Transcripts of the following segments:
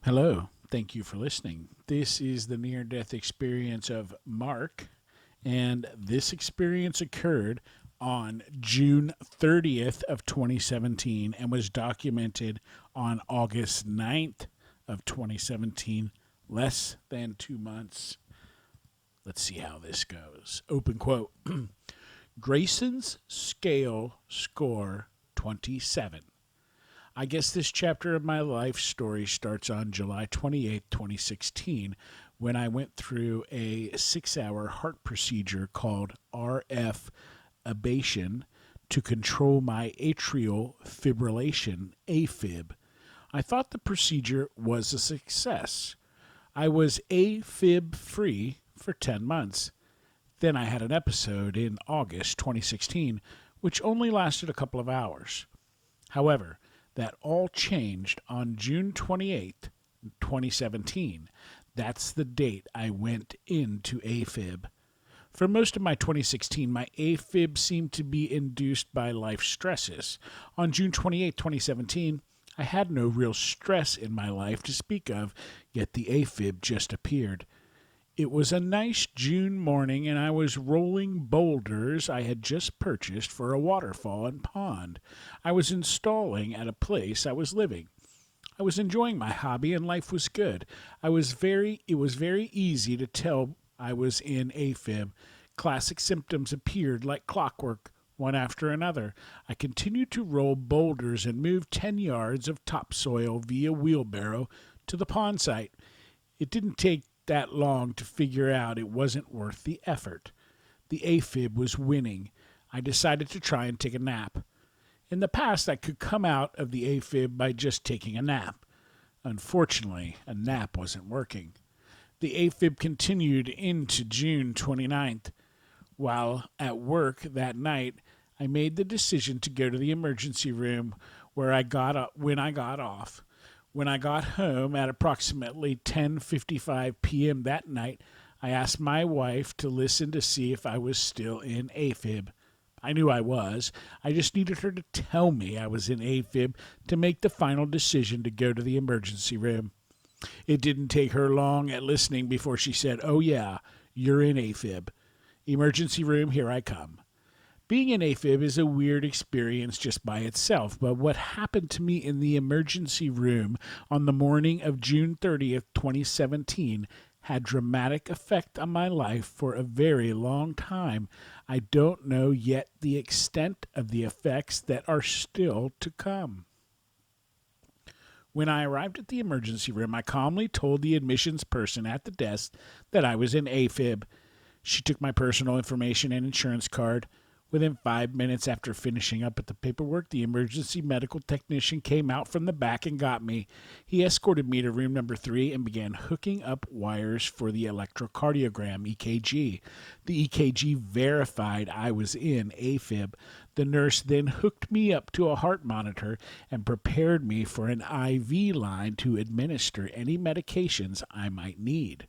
Hello, thank you for listening. This is the near-death experience of Marc, and this experience occurred on June 30th of 2017 and was documented on August 9th of 2017, less than 2 months. Let's see how this goes. Open quote. Grayson's scale score 27. I guess this chapter of my life story starts on July 28th, 2016, when I went through a 6-hour heart procedure called RF ablation to control my atrial fibrillation, AFib. I thought the procedure was a success. I was AFib free for 10 months. Then I had an episode in August 2016, which only lasted a couple of hours. However, that all changed on June 28th, 2017. That's the date I went into AFib. For most of my 2016, my AFib seemed to be induced by life stresses. On June 28th, 2017, I had no real stress in my life to speak of, yet the AFib just appeared. It was a nice June morning, and I was rolling boulders I had just purchased for a waterfall and pond I was installing at a place I was living. I was enjoying my hobby, and life was good. It was very easy to tell I was in AFib. Classic symptoms appeared like clockwork, one after another. I continued to roll boulders and move 10 yards of topsoil via wheelbarrow to the pond site. It didn't take that long to figure out it wasn't worth the effort. The AFib was winning. I decided to try and take a nap. In the past, I could come out of the AFib by just taking a nap. Unfortunately, a nap wasn't working. The AFib continued into June 29th. While at work that night, I made the decision to go to the emergency room when I got off. When I got home at approximately 10:55 p.m. that night, I asked my wife to listen to see if I was still in AFib. I knew I was. I just needed her to tell me I was in AFib to make the final decision to go to the emergency room. It didn't take her long at listening before she said, "Oh yeah, you're in AFib. Emergency room, here I come." Being an AFib is a weird experience just by itself, but what happened to me in the emergency room on the morning of June 30th, 2017 had dramatic effect on my life for a very long time. I don't know yet the extent of the effects that are still to come. When I arrived at the emergency room, I calmly told the admissions person at the desk that I was in AFib. She took my personal information and insurance card. Within 5 minutes after finishing up at the paperwork, the emergency medical technician came out from the back and got me. He escorted me to room number 3 and began hooking up wires for the electrocardiogram, EKG. The EKG verified I was in AFib. The nurse then hooked me up to a heart monitor and prepared me for an IV line to administer any medications I might need.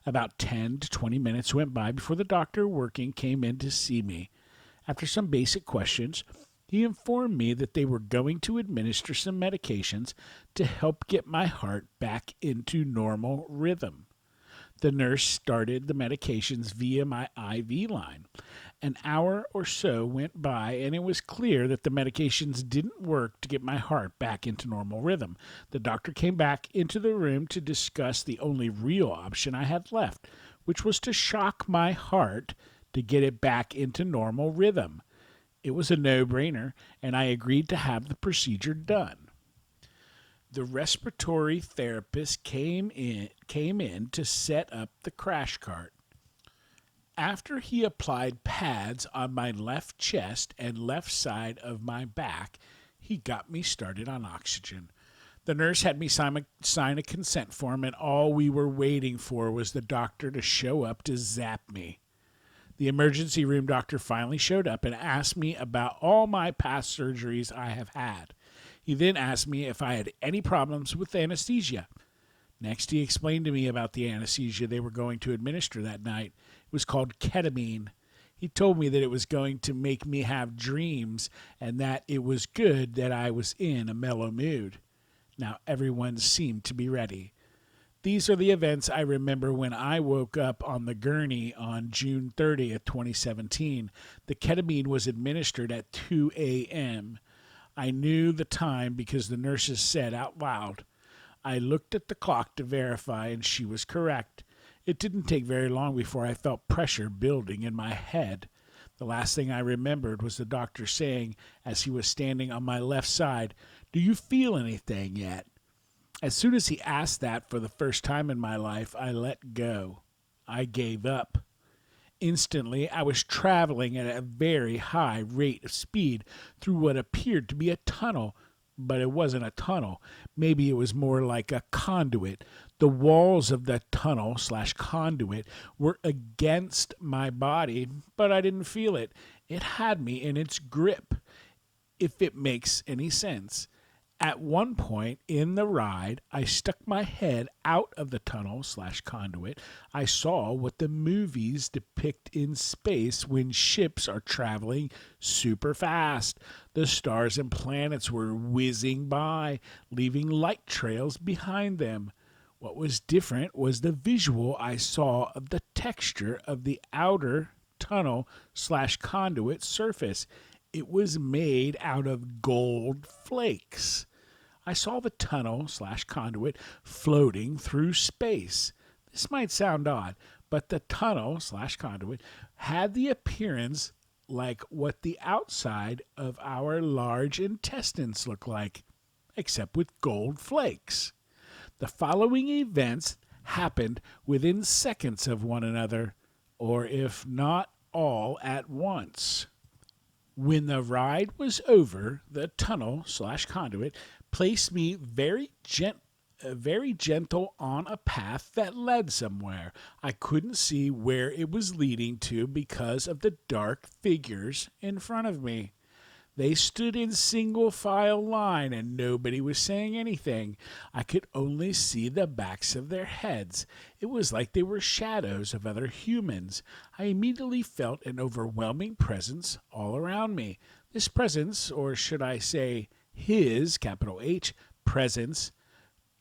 About 10 to 20 minutes went by before the doctor working came in to see me. After some basic questions, he informed me that they were going to administer some medications to help get my heart back into normal rhythm. The nurse started the medications via my IV line. An hour or so went by, and it was clear that the medications didn't work to get my heart back into normal rhythm. The doctor came back into the room to discuss the only real option I had left, which was to shock my heart to get it back into normal rhythm. It was a no-brainer, and I agreed to have the procedure done. The respiratory therapist came in to set up the crash cart. After he applied pads on my left chest and left side of my back, he got me started on oxygen. The nurse had me sign a consent form, and all we were waiting for was the doctor to show up to zap me. The emergency room doctor finally showed up and asked me about all my past surgeries I have had. He then asked me if I had any problems with anesthesia. Next, he explained to me about the anesthesia they were going to administer that night. It was called ketamine. He told me that it was going to make me have dreams and that it was good that I was in a mellow mood. Now everyone seemed to be ready. These are the events I remember when I woke up on the gurney on June 30th, 2017. The ketamine was administered at 2 a.m. I knew the time because the nurses said out loud. I looked at the clock to verify, and she was correct. It didn't take very long before I felt pressure building in my head. The last thing I remembered was the doctor saying, as he was standing on my left side, "Do you feel anything yet?" As soon as he asked that for the first time in my life, I let go. I gave up. Instantly, I was traveling at a very high rate of speed through what appeared to be a tunnel, but it wasn't a tunnel. Maybe it was more like a conduit. The walls of the tunnel/conduit were against my body, but I didn't feel it. It had me in its grip, if it makes any sense. At one point in the ride, I stuck my head out of the tunnel/conduit. I saw what the movies depict in space when ships are traveling super fast. The stars and planets were whizzing by, leaving light trails behind them. What was different was the visual I saw of the texture of the outer tunnel/conduit surface. It was made out of gold flakes. I saw the tunnel/conduit floating through space. This might sound odd, but the tunnel/conduit had the appearance like what the outside of our large intestines look like, except with gold flakes. The following events happened within seconds of one another, or if not all at once. When the ride was over, the tunnel/conduit placed me very gentle on a path that led somewhere. I couldn't see where it was leading to because of the dark figures in front of me. They stood in single file line and nobody was saying anything. I could only see the backs of their heads. It was like they were shadows of other humans. I immediately felt an overwhelming presence all around me. This presence, or should I say his, capital H, presence,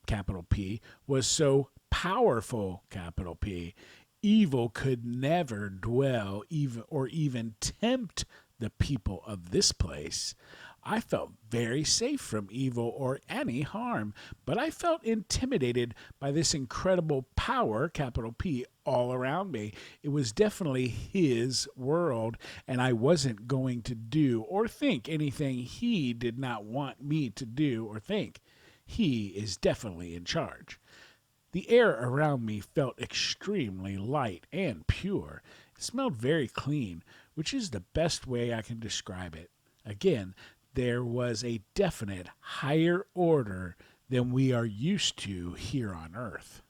capital P, was so powerful, capital P. Evil could never dwell even tempt the people of this place. I felt very safe from evil or any harm, but I felt intimidated by this incredible power, capital P, all around me. It was definitely his world, and I wasn't going to do or think anything he did not want me to do or think. He is definitely in charge. The air around me felt extremely light and pure. It smelled very clean, which is the best way I can describe it. Again, there was a definite higher order than we are used to here on Earth.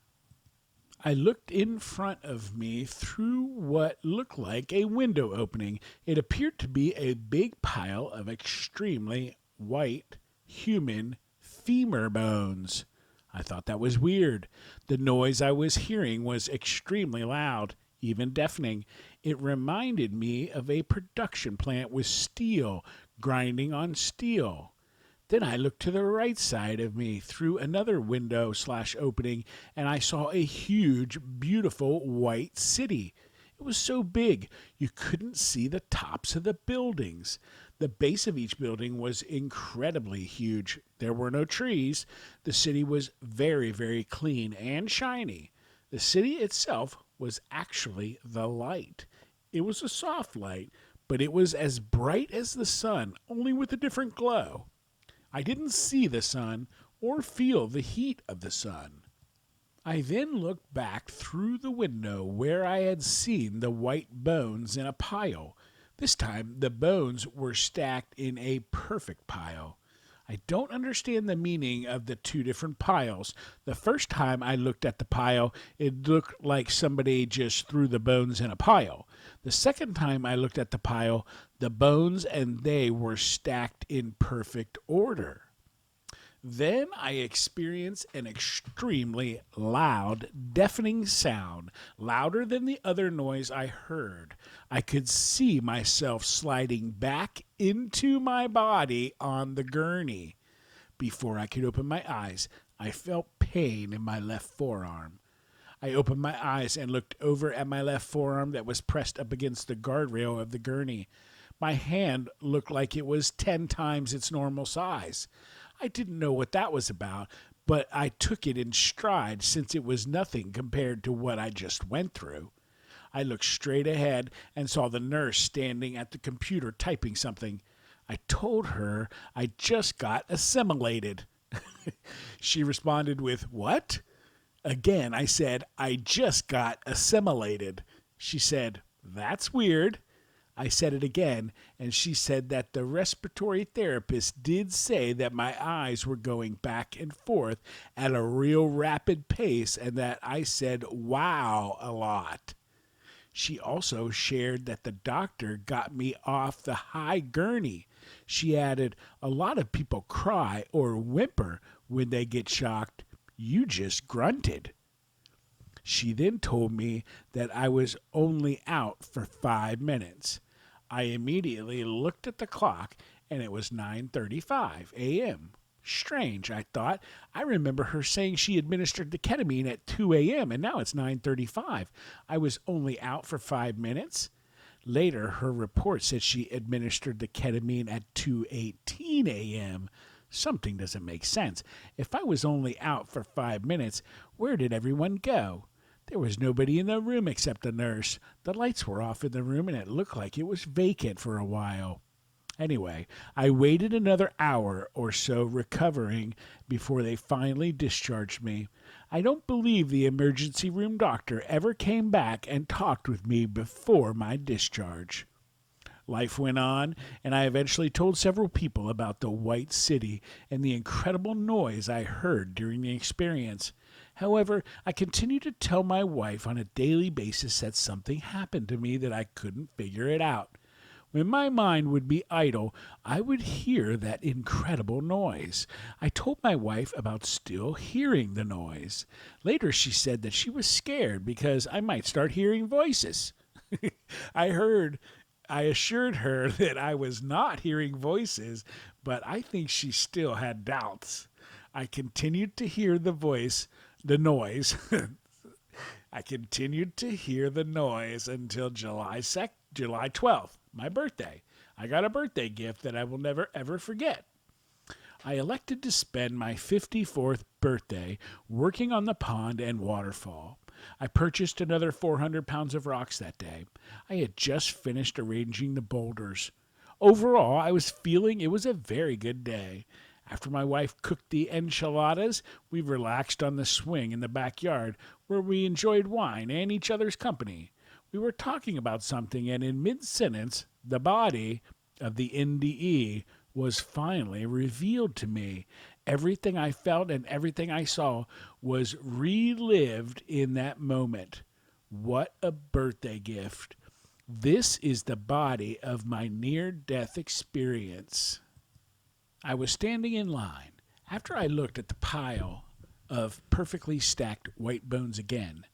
I looked in front of me through what looked like a window opening. It appeared to be a big pile of extremely white human femur bones. I thought that was weird. The noise I was hearing was extremely loud, even deafening. It reminded me of a production plant with steel grinding on steel. Then I looked to the right side of me through another window/opening, and I saw a huge, beautiful white city. It was so big you couldn't see the tops of the buildings. The base of each building was incredibly huge. There were no trees. The city was very, very clean and shiny. The city itself was actually the light. It was a soft light, but it was as bright as the sun, only with a different glow. I didn't see the sun or feel the heat of the sun. I then looked back through the window where I had seen the white bones in a pile. This time, the bones were stacked in a perfect pile. I don't understand the meaning of the two different piles. The first time I looked at the pile, it looked like somebody just threw the bones in a pile. The second time I looked at the pile, the bones and they were stacked in perfect order. Then I experienced an extremely loud, deafening sound, louder than the other noise I heard. I could see myself sliding back into my body on the gurney. Before I could open my eyes, I felt pain in my left forearm. I opened my eyes and looked over at my left forearm that was pressed up against the guardrail of the gurney. My hand looked like it was 10 times its normal size. I didn't know what that was about, but I took it in stride since it was nothing compared to what I just went through. I looked straight ahead and saw the nurse standing at the computer typing something. I told her I just got assimilated. She responded with, "What?" Again, I said, "I just got assimilated." She said, "That's weird." I said it again, and she said that the respiratory therapist did say that my eyes were going back and forth at a real rapid pace and that I said "wow" a lot. She also shared that the doctor got me off the high gurney. She added, "A lot of people cry or whimper when they get shocked. You just grunted." She then told me that I was only out for 5 minutes. I immediately looked at the clock, and it was 9:35 a.m. Strange, I thought. I remember her saying she administered the ketamine at 2 a.m., and now it's 9:35. I was only out for 5 minutes. Later, her report said she administered the ketamine at 2:18 a.m. Something doesn't make sense. If I was only out for 5 minutes, where did everyone go? There was nobody in the room except the nurse. The lights were off in the room, and it looked like it was vacant for a while. Anyway, I waited another hour or so recovering before they finally discharged me. I don't believe the emergency room doctor ever came back and talked with me before my discharge. Life went on, and I eventually told several people about the White City and the incredible noise I heard during the experience. However, I continued to tell my wife on a daily basis that something happened to me that I couldn't figure it out. When my mind would be idle, I would hear that incredible noise. I told my wife about still hearing the noise. Later, she said that she was scared because I might start hearing voices. I assured her that I was not hearing voices, but I think she still had doubts. I continued to hear the noise. I continued to hear the noise until July 12th, my birthday. I got a birthday gift that I will never ever forget. I elected to spend my 54th birthday working on the pond and waterfall. I purchased another 400 pounds of rocks that day. I had just finished arranging the boulders. Overall, I was feeling it was a very good day. After my wife cooked the enchiladas, we relaxed on the swing in the backyard where we enjoyed wine and each other's company. We were talking about something, and in mid-sentence, the body of the NDE was finally revealed to me. Everything I felt and everything I saw was relived in that moment. What a birthday gift. This is the body of my near-death experience. I was standing in line. After I looked at the pile of perfectly stacked white bones again,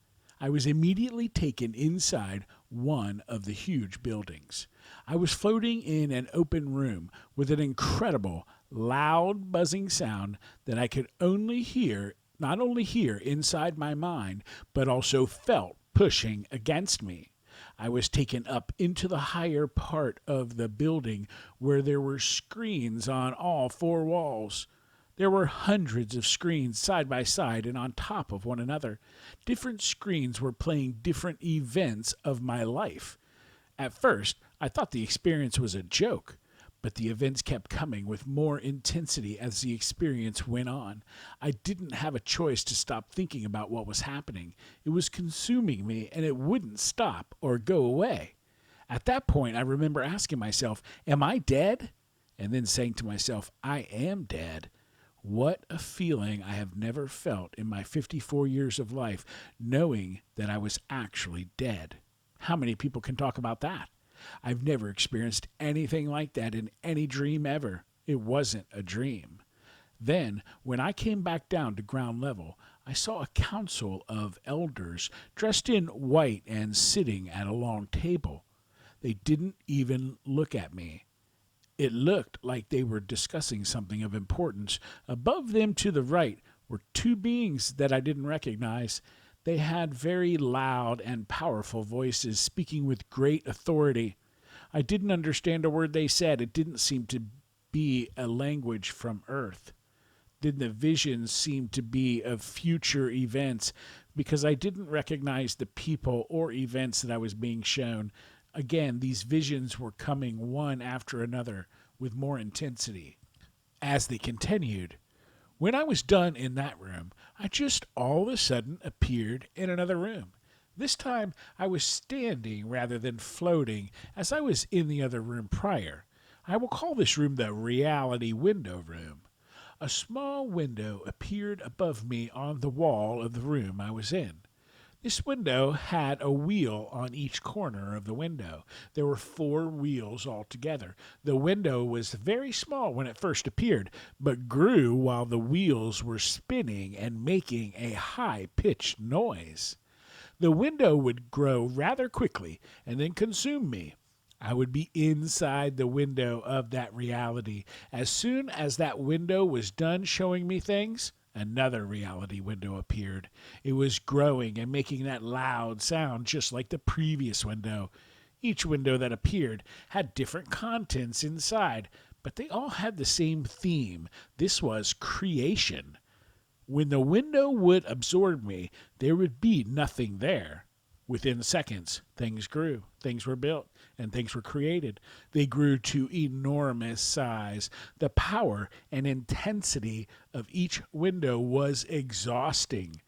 I was immediately taken inside one of the huge buildings. I was floating in an open room with an incredible, loud, buzzing sound that I could not only hear inside my mind, but also felt pushing against me. I was taken up into the higher part of the building where there were screens on all four walls. There were hundreds of screens side by side and on top of one another. Different screens were playing different events of my life. At first, I thought the experience was a joke, but the events kept coming with more intensity as the experience went on. I didn't have a choice to stop thinking about what was happening. It was consuming me, and it wouldn't stop or go away. At that point, I remember asking myself, "Am I dead?" And then saying to myself, "I am dead." What a feeling I have never felt in my 54 years of life, knowing that I was actually dead. How many people can talk about that? I've never experienced anything like that in any dream ever. It wasn't a dream. Then, when I came back down to ground level, I saw a council of elders dressed in white and sitting at a long table. They didn't even look at me. It looked like they were discussing something of importance. Above them to the right were two beings that I didn't recognize. They had very loud and powerful voices, speaking with great authority. I didn't understand a word they said. It didn't seem to be a language from Earth. Then the visions seemed to be of future events because I didn't recognize the people or events that I was being shown. Again, these visions were coming one after another with more intensity. As they continued, when I was done in that room, I just all of a sudden appeared in another room. This time I was standing rather than floating, as I was in the other room prior. I will call this room the reality window room. A small window appeared above me on the wall of the room I was in. This window had a wheel on each corner of the window. There were 4 wheels altogether. The window was very small when it first appeared, but grew while the wheels were spinning and making a high-pitched noise. The window would grow rather quickly and then consume me. I would be inside the window of that reality. As soon as that window was done showing me things, another reality window appeared. It was growing and making that loud sound just like the previous window. Each window that appeared had different contents inside, but they all had the same theme. This was creation. When the window would absorb me, there would be nothing there. Within seconds, things grew, things were built, and things were created. They grew to enormous size. The power and intensity of each window was exhausting.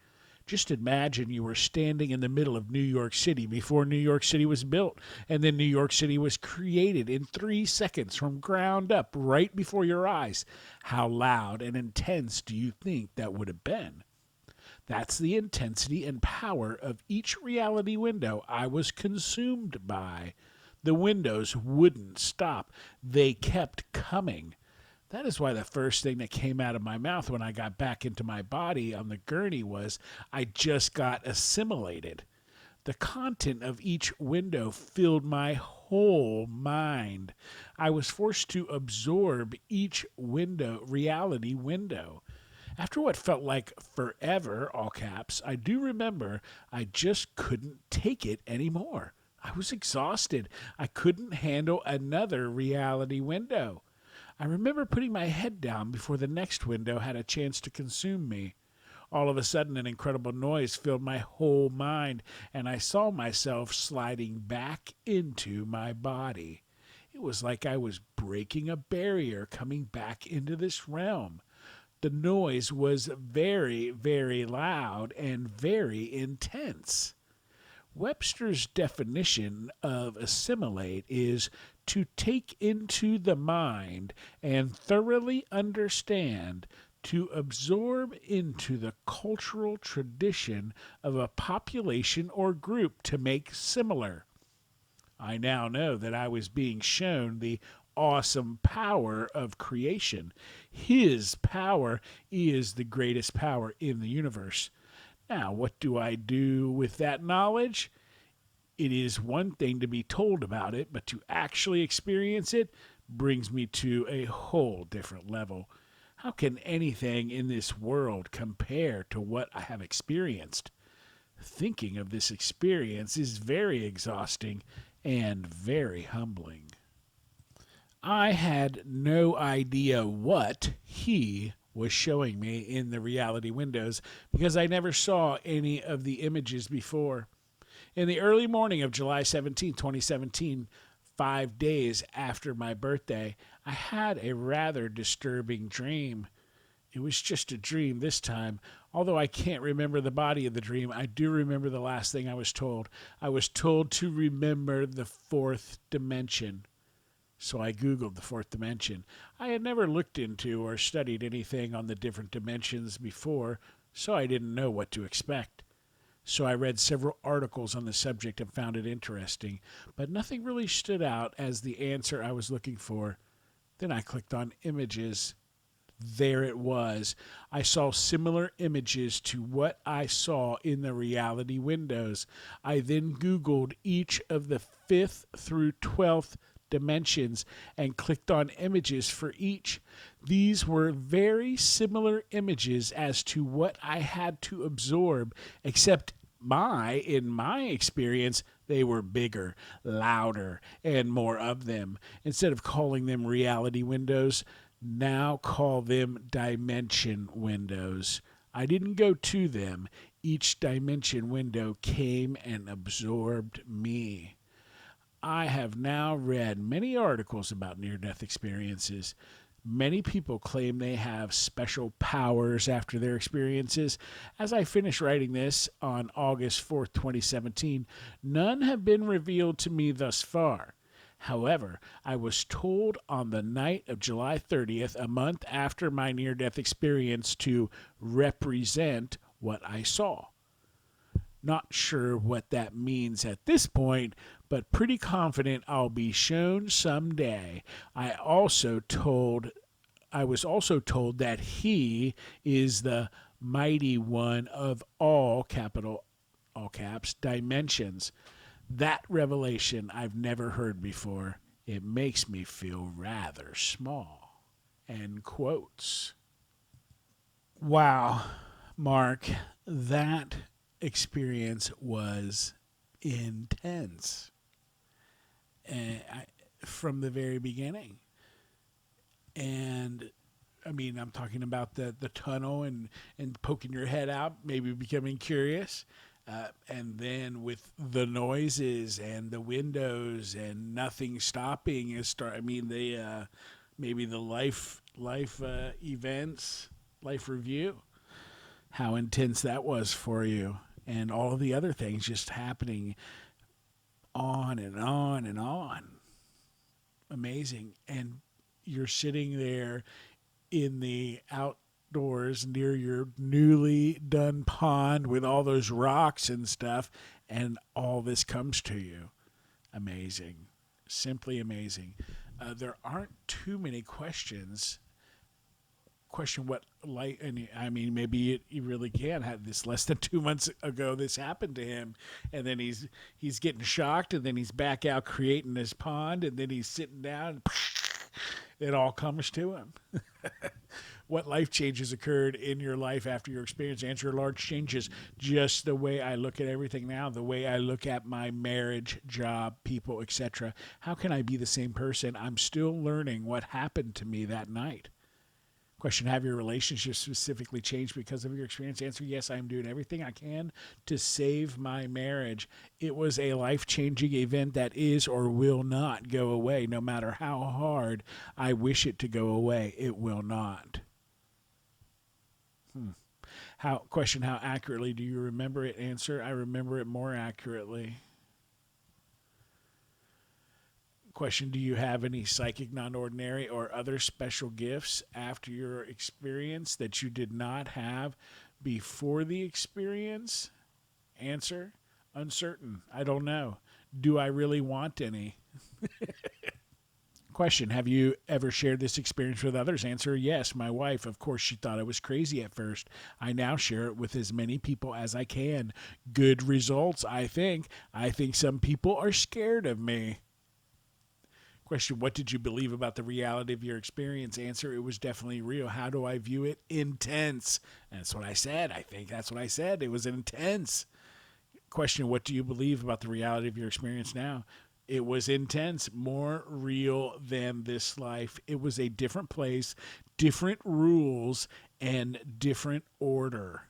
Just imagine you were standing in the middle of New York City before New York City was built, and then New York City was created in 3 seconds from ground up right before your eyes. How loud and intense do you think that would have been? That's the intensity and power of each reality window I was consumed by. The windows wouldn't stop. They kept coming. That is why the first thing that came out of my mouth when I got back into my body on the gurney was, I just got assimilated. The content of each window filled my whole mind. I was forced to absorb each reality window. After what felt like forever, all caps, I do remember I just couldn't take it anymore. I was exhausted. I couldn't handle another reality window. I remember putting my head down before the next window had a chance to consume me. All of a sudden, an incredible noise filled my whole mind, and I saw myself sliding back into my body. It was like I was breaking a barrier coming back into this realm. The noise was very, very loud and very intense. Webster's definition of assimilate is to take into the mind and thoroughly understand, to absorb into the cultural tradition of a population or group to make similar. I now know that I was being shown the awesome power of creation. His power is the greatest power in the universe. Now, what do I do with that knowledge? It is one thing to be told about it, but to actually experience it brings me to a whole different level. How can anything in this world compare to what I have experienced? Thinking of this experience is very exhausting and very humbling. I had no idea what he was showing me in the reality windows because I never saw any of the images before. In the early morning of July 17, 2017, 5 days after my birthday, I had a rather disturbing dream. It was just a dream this time. Although I can't remember the body of the dream, I do remember the last thing I was told. I was told to remember the 4th dimension. So I Googled the 4th dimension. I had never looked into or studied anything on the different dimensions before, so I didn't know what to expect. So I read several articles on the subject and found it interesting, but nothing really stood out as the answer I was looking for. Then I clicked on images. There it was. I saw similar images to what I saw in the reality windows. I then Googled each of the 5th through 12th dimensions and clicked on images for each. These were very similar images as to what I had to absorb, except in my experience, they were bigger, louder, and more of them. Instead of calling them reality windows, now call them dimension windows. I didn't go to them. Each dimension window came and absorbed me. I have now read many articles about near death experiences. Many people claim they have special powers after their experiences. As I finish writing this on August 4th, 2017, none have been revealed to me thus far. However, I was told on the night of July 30th, a month after my near death experience, to represent what I saw. Not sure what that means at this point, but pretty confident I'll be shown someday. I was also told that he is the mighty one of all caps dimensions. That revelation I've never heard before. It makes me feel rather small. End quotes. Wow, Mark, that experience was intense from the very beginning. And I mean, I'm talking about the tunnel and poking your head out, maybe becoming curious. And then with the noises and the windows and nothing stopping maybe the life events, life review, how intense that was for you, and all of the other things just happening on and on and on. Amazing. And you're sitting there in the outdoors near your newly done pond with all those rocks and stuff, and all this comes to you. Amazing. Simply amazing. There aren't too many questions. Question what light, and I mean, maybe you really can have this. Less than 2 months ago this happened to him, and then he's getting shocked, and then he's back out creating his pond, and then he's sitting down, and it all comes to him. What life changes occurred in your life after your experience? Answer: large changes. Just the way I look at everything now, the way I look at my marriage, job, people, etc. How can I be the same person? I'm still learning what happened to me that night. Question: have your relationships specifically changed because of your experience? Answer: yes, I'm doing everything I can to save my marriage. It was a life-changing event that is or will not go away. No matter how hard I wish it to go away, it will not. Question: how accurately do you remember it? Answer: I remember it more accurately. Question: do you have any psychic, non-ordinary, or other special gifts after your experience that you did not have before the experience? Answer: uncertain. I don't know. Do I really want any? Question: have you ever shared this experience with others? Answer: yes. My wife, of course, she thought I was crazy at first. I now share it with as many people as I can. Good results, I think. I think some people are scared of me. Question: what did you believe about the reality of your experience? Answer: it was definitely real. How do I view it? Intense. And that's what I said. I think that's what I said. It was intense. Question: what do you believe about the reality of your experience now? It was intense, more real than this life. It was a different place, different rules, and different order.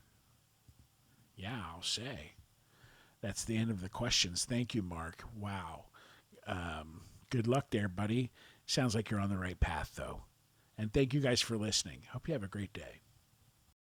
Yeah, I'll say. That's the end of the questions. Thank you, Mark. Wow. Good luck there, buddy. Sounds like you're on the right path, though. And thank you guys for listening. Hope you have a great day.